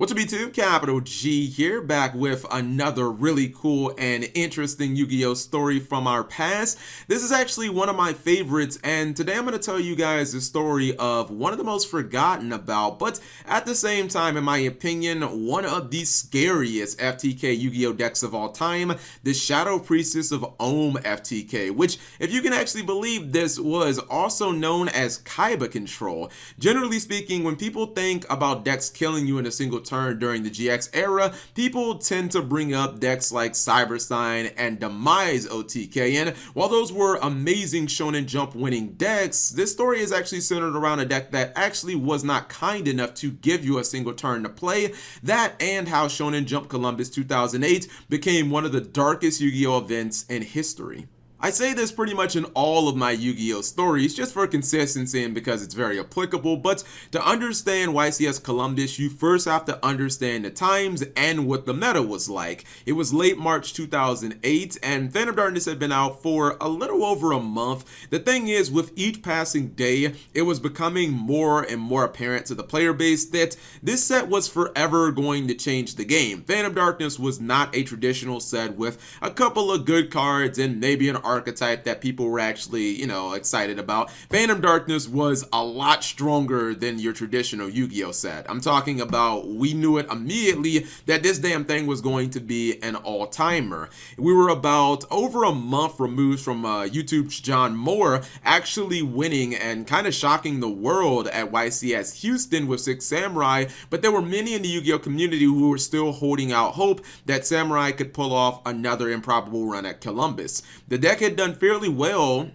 What's up YouTube, Capital G here, back with another really cool and interesting Yu-Gi-Oh story from our past. This is actually one of my favorites, and today I'm going to tell you guys the story of one of the most forgotten about, but at the same time, in my opinion, one of the scariest FTK Yu-Gi-Oh decks of all time, the Shadow Priestess of Ohm FTK, which, if you can actually believe this, was also known as Kaiba Control. Generally speaking, when people think about decks killing you in a single turn during the GX era, people tend to bring up decks like Cyberstein and Demise OTK, and while those were amazing Shonen Jump winning decks, this story is actually centered around a deck that actually was not kind enough to give you a single turn to play. That and how Shonen Jump Columbus 2008 became one of the darkest Yu-Gi-Oh events in history. I say this pretty much in all of my Yu-Gi-Oh stories just for consistency and because it's very applicable, but to understand YCS Columbus, you first have to understand the times and what the meta was like. It was late March 2008 and Phantom Darkness had been out for a little over a month. The thing is, with each passing day, it was becoming more and more apparent to the player base that this set was forever going to change the game. Phantom Darkness was not a traditional set with a couple of good cards and maybe an archetype that people were actually, excited about. Phantom Darkness was a lot stronger than your traditional Yu-Gi-Oh set. I'm talking about, we knew it immediately that this damn thing was going to be an all-timer. We were about over a month removed from YouTube's John Moore actually winning and kind of shocking the world at YCS Houston with 6 Samurai, but there were many in the Yu-Gi-Oh community who were still holding out hope that Samurai could pull off another improbable run at Columbus. The deck had done fairly well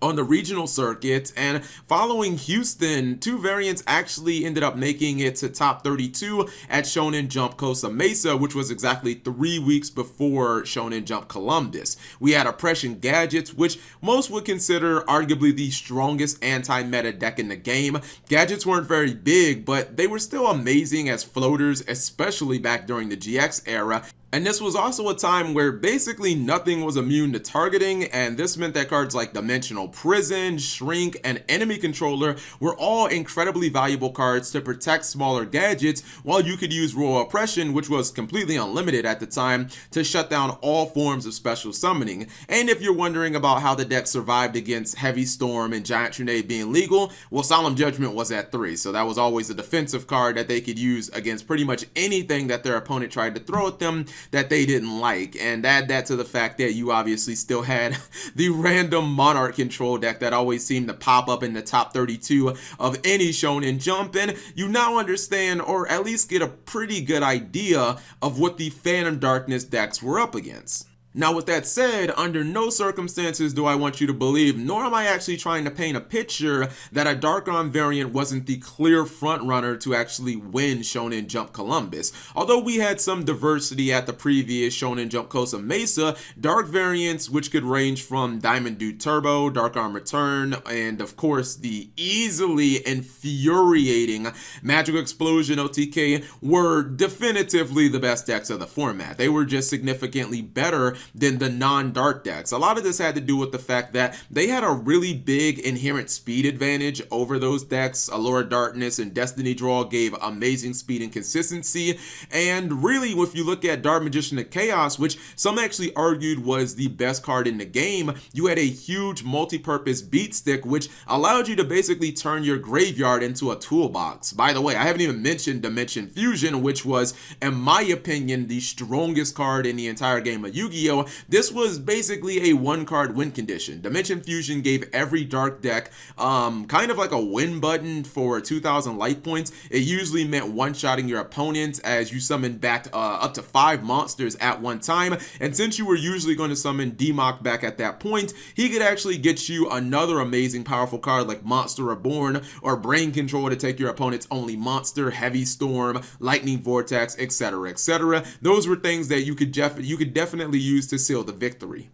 on the regional circuit, and following Houston, 2 variants actually ended up making it to top 32 at Shonen Jump Costa Mesa, which was exactly 3 weeks before Shonen Jump Columbus. We had Oppression Gadgets, which most would consider arguably the strongest anti-meta deck in the game. Gadgets weren't very big, but they were still amazing as floaters, especially back during the GX era. And this was also a time where basically nothing was immune to targeting, and this meant that cards like Dimensional Prison, Shrink, and Enemy Controller were all incredibly valuable cards to protect smaller gadgets, while you could use Royal Oppression, which was completely unlimited at the time, to shut down all forms of special summoning. And if you're wondering about how the deck survived against Heavy Storm and Giant Trunade being legal, well, Solemn Judgment was at 3, so that was always a defensive card that they could use against pretty much anything that their opponent tried to throw at them that they didn't like. And add that to the fact that you obviously still had the random Monarch control deck that always seemed to pop up in the top 32 of any Shonen Jump, and you now understand, or at least get a pretty good idea of what the Phantom Darkness decks were up against. Now, with that said, under no circumstances do I want you to believe, nor am I actually trying to paint a picture, that a Darkon variant wasn't the clear frontrunner to actually win Shonen Jump Columbus. Although we had some diversity at the previous Shonen Jump Costa Mesa, Dark variants, which could range from Diamond Dude Turbo, Dark Arm Return, and of course the easily infuriating Magical Explosion OTK, were definitively the best decks of the format. They were just significantly better than the non-dark decks. A lot of this had to do with the fact that they had a really big inherent speed advantage over those decks. Allure Darkness and Destiny Draw gave amazing speed and consistency, and really, if you look at Dark Magician of Chaos, which some actually argued was the best card in the game, you had a huge multi-purpose beat stick which allowed you to basically turn your graveyard into a toolbox. By the way, I haven't even mentioned Dimension Fusion, which was, in my opinion, the strongest card in the entire game of Yu-Gi-Oh! This was basically a 1-card win condition. Dimension Fusion gave every dark deck kind of like a win button for 2,000 life points. It usually meant one-shotting your opponent as you summoned back up to 5 monsters at one time, and since you were usually going to summon Demok back at that point, he could actually get you another amazing powerful card like Monster Reborn or Brain Control to take your opponent's only monster, Heavy Storm, Lightning Vortex, etc., etc. Those were things that you could definitely use to seal the victory.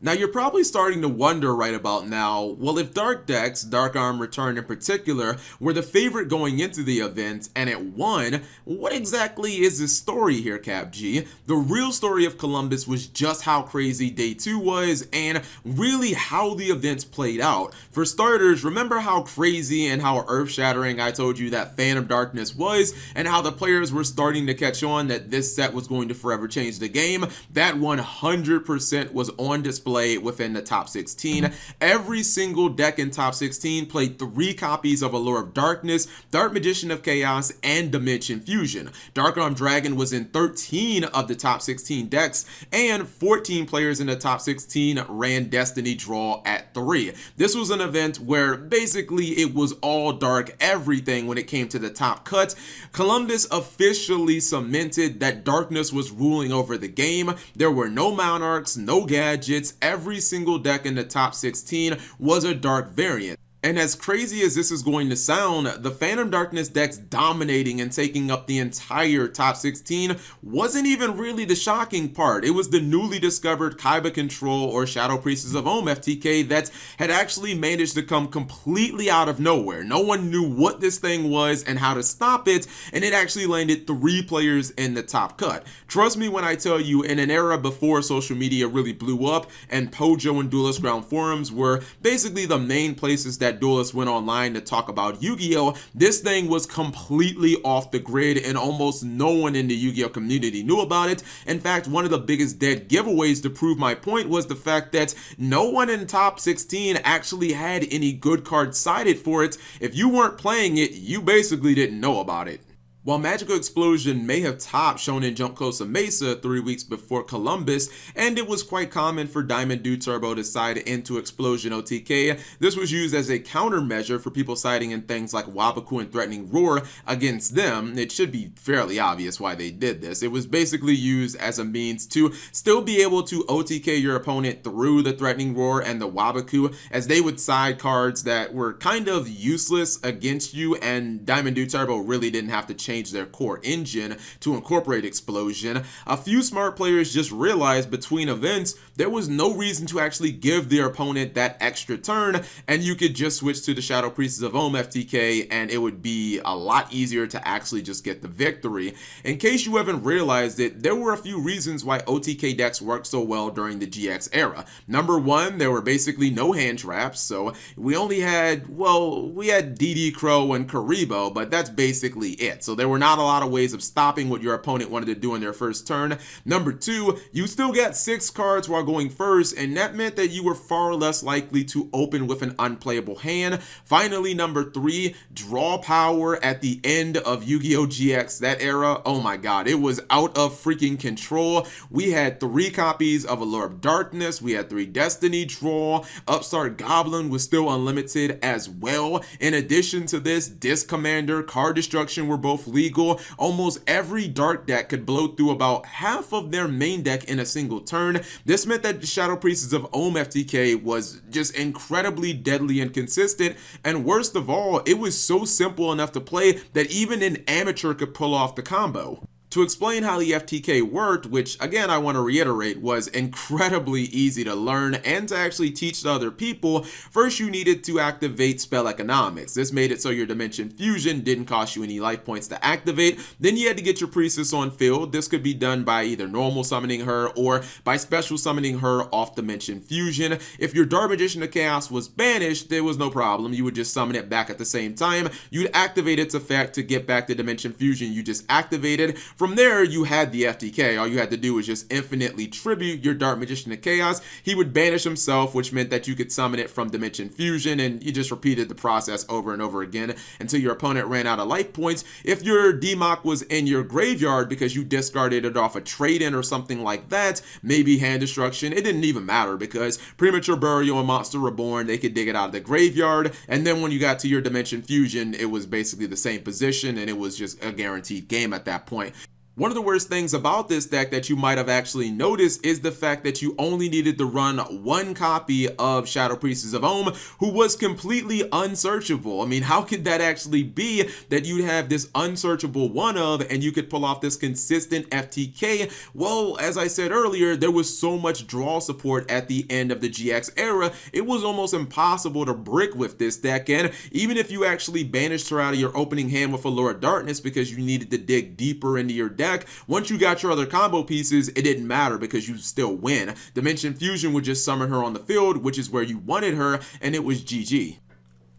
Now you're probably starting to wonder right about now, well, if Dark decks, Dark Arm Return in particular, were the favorite going into the event and it won, what exactly is this story here, Cap G? The real story of Columbus was just how crazy day 2 was and really how the events played out. For starters, remember how crazy and how earth-shattering I told you that Phantom Darkness was, and how the players were starting to catch on that this set was going to forever change the game? That 100% was on display within the top 16. Every single deck in top 16 played 3 copies of Allure of Darkness, Dark Magician of Chaos, and Dimension Fusion. Dark Arm Dragon was in 13 of the top 16 decks, and 14 players in the top 16 ran Destiny Draw at 3. This was an event where basically it was all dark everything when it came to the top cut. Columbus officially cemented that darkness was ruling over the game. There were no Monarchs, no gadgets. Every single deck in the top 16 was a dark variant. And as crazy as this is going to sound, the Phantom Darkness decks dominating and taking up the entire top 16 wasn't even really the shocking part. It was the newly discovered Kaiba Control or Shadow Priestess of Ohm FTK that had actually managed to come completely out of nowhere. No one knew what this thing was and how to stop it, and it actually landed 3 players in the top cut. Trust me when I tell you, in an era before social media really blew up and Pojo and Duelist Ground forums were basically the main places that duelists went online to talk about Yu-Gi-Oh, this thing was completely off the grid and almost no one in the Yu-Gi-Oh community knew about it. In fact, one of the biggest dead giveaways to prove my point was the fact that no one in top 16 actually had any good cards cited for it. If you weren't playing it, you basically didn't know about it. While Magical Explosion may have topped Shonen Jump Kosa Mesa 3 weeks before Columbus, and it was quite common for Diamond Do Turbo to side into Explosion OTK, this was used as a countermeasure for people siding in things like Wabaku and Threatening Roar against them. It should be fairly obvious why they did this. It was basically used as a means to still be able to OTK your opponent through the Threatening Roar and the Wabaku, as they would side cards that were kind of useless against you, and Diamond Do Turbo really didn't have to change their core engine to incorporate Explosion. A few smart players just realized between events there was no reason to actually give their opponent that extra turn, and you could just switch to the Shadow Priestess of Ohm FTK and it would be a lot easier to actually just get the victory. In case you haven't realized it, there were a few reasons why OTK decks worked so well during the GX era. Number 1, there were basically no hand traps, so we only had, well, we had DD Crow and Karibo, but that's basically it. So there were not a lot of ways of stopping what your opponent wanted to do in their first turn. Number 2, you still got 6 cards while going first, and that meant that you were far less likely to open with an unplayable hand. Finally, number 3, draw power at the end of Yu-Gi-Oh! GX, that era, oh my god, it was out of freaking control. We had 3 copies of Allure of Darkness, we had 3 Destiny Draw, Upstart Goblin was still unlimited as well. In addition to this, Disc Commander, Card Destruction were both legal. Almost every dark deck could blow through about half of their main deck in a single turn. This meant that the Shadow Priestess of Ohm FTK was just incredibly deadly and consistent, and worst of all, it was so simple enough to play that even an amateur could pull off the combo. To explain how the FTK worked, which again I want to reiterate was incredibly easy to learn and to actually teach to other people, first you needed to activate spell economics. This made it so your Dimension Fusion didn't cost you any life points to activate. Then you had to get your Priestess on field. This could be done by either normal summoning her or by special summoning her off Dimension Fusion. If your Dark Magician of Chaos was banished, there was no problem. You would just summon it back at the same time. You'd activate its effect to get back the Dimension Fusion you just activated. From there, you had the FTK. All you had to do was just infinitely tribute your Dark Magician of Chaos. He would banish himself, which meant that you could summon it from Dimension Fusion, and you just repeated the process over and over again until your opponent ran out of life points. If your DMOC was in your graveyard because you discarded it off a trade-in or something like that, maybe hand destruction, it didn't even matter because Premature Burial and Monster Reborn, they could dig it out of the graveyard, and then when you got to your Dimension Fusion, it was basically the same position, and it was just a guaranteed game at that point. One of the worst things about this deck that you might have actually noticed is the fact that you only needed to run one copy of Shadow Priestess of Ohm, who was completely unsearchable. I mean, how could that actually be that you'd have this unsearchable one of and you could pull off this consistent FTK? Well, as I said earlier, there was so much draw support at the end of the GX era, it was almost impossible to brick with this deck. And even if you actually banished her out of your opening hand with Allure of Darkness because you needed to dig deeper into your deck, once you got your other combo pieces, it didn't matter because you still win. Dimension Fusion would just summon her on the field, which is where you wanted her, and it was GG.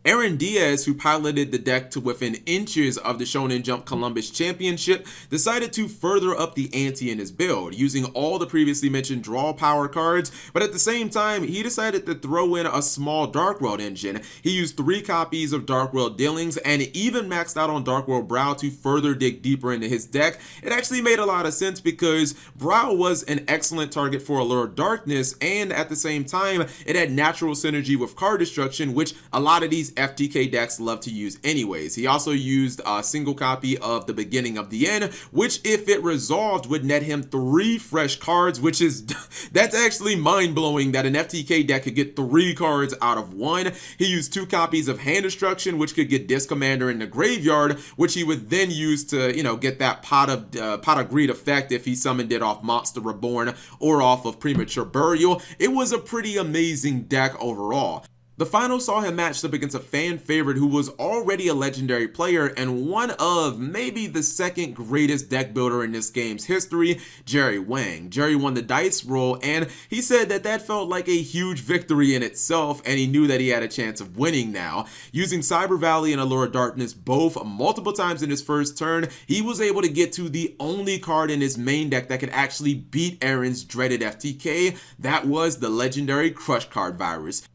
Aaron Diaz, who piloted the deck to within inches of the Shonen Jump Columbus Championship, decided to further up the ante in his build, using all the previously mentioned draw power cards, but at the same time, he decided to throw in a small Dark World engine. He used 3 copies of Dark World Dealings and even maxed out on Dark World Brow to further dig deeper into his deck. It actually made a lot of sense because Brow was an excellent target for Allure of Darkness, and at the same time, it had natural synergy with card destruction, which a lot of these FTK decks love to use anyways. He also used a single copy of the Beginning of the End, which if it resolved would net him 3 fresh cards, which is that's actually mind-blowing that an FTK deck could get 3 cards out of 1. He used 2 copies of Hand Destruction, which could get Disc Commander in the graveyard, which he would then use to, get that pot of greed effect if he summoned it off Monster Reborn or off of Premature Burial. It was a pretty amazing deck overall. The final saw him matched up against a fan favorite who was already a legendary player and one of maybe the second greatest deck builder in this game's history, Jerry Wang. Jerry won the dice roll and he said that felt like a huge victory in itself, and he knew that he had a chance of winning now. Using Cyber Valley and Allure of Darkness both multiple times in his first turn, he was able to get to the only card in his main deck that could actually beat Aaron's dreaded FTK. That was the legendary Crush Card Virus.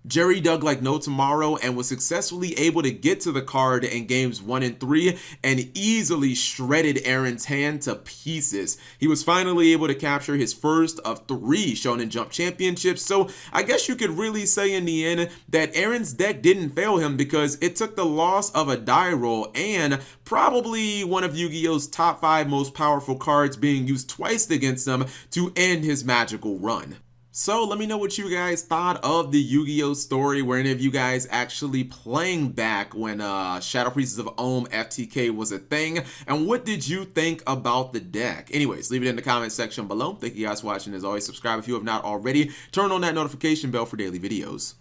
Jerry dug like no tomorrow and was successfully able to get to the card in games 1 and 3 and easily shredded Aaron's hand to pieces. He was finally able to capture his first of 3 Shonen Jump championships, so I guess you could really say in the end that Aaron's deck didn't fail him because it took the loss of a die roll and probably one of Yu-Gi-Oh's top 5 most powerful cards being used twice against him to end his magical run. So let me know what you guys thought of the Yu-Gi-Oh story. Were any of you guys actually playing back when Shadow Priestess of Ohm FTK was a thing? And what did you think about the deck? Anyways, leave it in the comment section below. Thank you guys for watching. As always, subscribe if you have not already. Turn on that notification bell for daily videos.